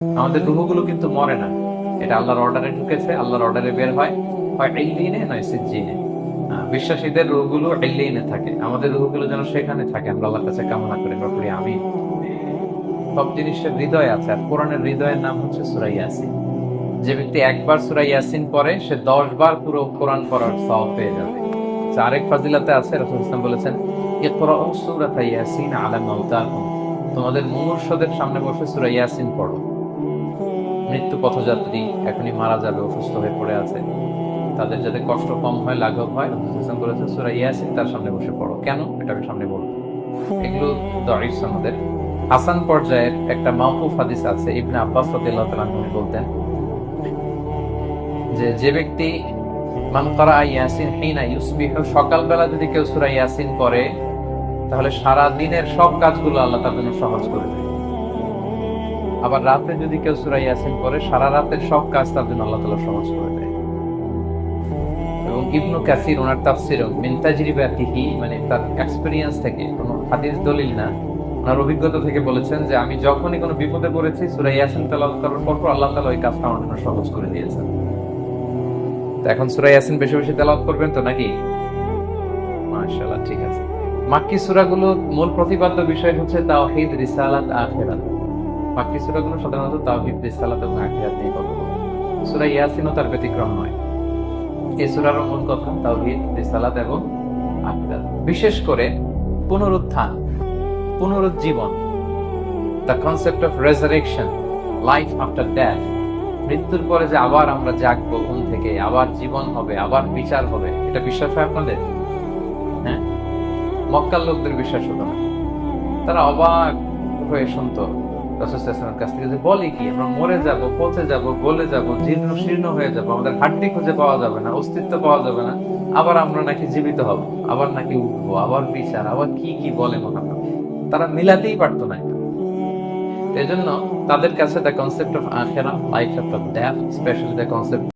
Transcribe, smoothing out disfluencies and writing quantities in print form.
আমাদের রুহগুলো কিন্তু মরে না, এটা আল্লাহর অর্ডারে ঢুকেছে, আল্লাহর অর্ডারে বের হয়, হয় ইল্লিনে নয় সিজ্জিনে। বিশ্বাসীদের রুহগুলো ইল্লিনে থাকে, আমাদের রুহগুলো যেন সেখানে থাকে, আমরা আল্লাহর কাছে কামনা করি, আমরা করি আমিন। সব জিনিসের হৃদয় আছে, আর কোরআনের হৃদয়ের নাম হচ্ছে সূরা ইয়াসিন। যে ব্যক্তি একবার সূরা ইয়াসিন পড়ে, সে 10 বার পুরো কোরআন পড়ার সওয়াব পেয়ে যাবে। আরেক ফাজিলাতে আছে, রাসূল ইসলাম বলেছেন, ইকরাউ সূরাতা ইয়াসিন আলা মাউতাকুম, তোমাদের মুমূর্ষদের সামনে বসে সূরা ইয়াসিন পড়ো। মৃত্যু পথযাত্রী এখনই মারা যাবে, অসুস্থ হয়ে পড়ে আছে, তাদের যাতে কষ্ট কম হয়, লাঘব হয়, রাসূল ইসলাম বলেছেন সূরা ইয়াসিন তার সামনে বসে পড়ো। কেন? এটাকে সামনে বলবো। এগুলো দঈফ সনদের। হাসান পর্যায়ের একটা মাওকুফ হাদিস আছে, ইবনে আব্বাস রাদিয়াল্লাহু তাআলা আনহু বলতেন যে, যে ব্যক্তি মান ক্বারা ইয়াসিন হিনা ইউসবিহু, সকালবেলা যদি কেউ সূরা ইয়াসিন পড়ে, তাহলে সারা দিনের সব কাজগুলো আল্লাহ তার জন্য সহজ করে দেয়। আবার রাতে যদি কেউ সূরা ইয়াসিন পড়ে, সারা রাতের সব কাজ তার জন্য আল্লাহ তাআলা সহজ করে দেয়। এবং ইবনু কাসির ওনার তাফসীরে মিন তাজরিবাতিহি, মানে তার এক্সপেরিয়েন্স থেকে, কোনো হাদিস দলিল না, ওনার অভিজ্ঞতা থেকে বলেছেন যে, আমি যখনই কোনো বিপদে পড়েছি সূরা ইয়াসিন তেলাওয়াত করার পর আল্লাহ তাআলা ওই কাজটা আমার জন্য সহজ করে দিয়েছেন। তো এখন সূরা ইয়াসিন বেশি বেশি তেলাওয়াত করবেন তো নাকি? মাশাআল্লাহ, ঠিক আছে। মাক্কি সূরাগুলো মূল প্রতিপাদ্য বিষয় হচ্ছে তাওহীদ, রিসালাত, আখিরাত। মাক্কি সূরাগুলো সাধারণত তাওহীদ, রিসালাত এবং আখিরাত নিয়ে কথা বলে। সূরা ইয়াসিনও তার ব্যতিক্রম নয়। এই সূরার মূল কথা তাওহীদ, রিসালাত এবং আখিরাত। বিশেষ করে পুনরুত্থান, পুনরুজ্জীবন, the concept of resurrection, life after death, মৃত্যুর পরে যে আবার আমরা জাগবো ঘুম থেকে, আবার জীবন হবে, আবার বিচার হবে, এটা বিশ্বাস হয় আপনাদের? হ্যাঁ, মক্কার লোকদের বিশ্বাস হতো না। তারা অবাক হয়ে শুনতো রাসূল সাল্লাল্লাহু আলাইহি ওয়াসাল্লামের কাছ থেকে যে, বলে কি আমরা মরে যাব, পচে যাব, গলে যাব, জীর্ণ শীর্ণ হয়ে যাব, আমাদের হাড্ডি খুঁজে পাওয়া যাবে না, অস্তিত্ব পাওয়া যাবে না, আবার আমরা নাকি জীবিত হব, আবার নাকি উঠবো, আবার বিচার, আবার কি কি বলে মহান। তারা মিলাতেই পারতো না। এজন্য তাদের কাছে দ্য কনসেপ্ট অফ আখিরাহ, life after death, specially the concept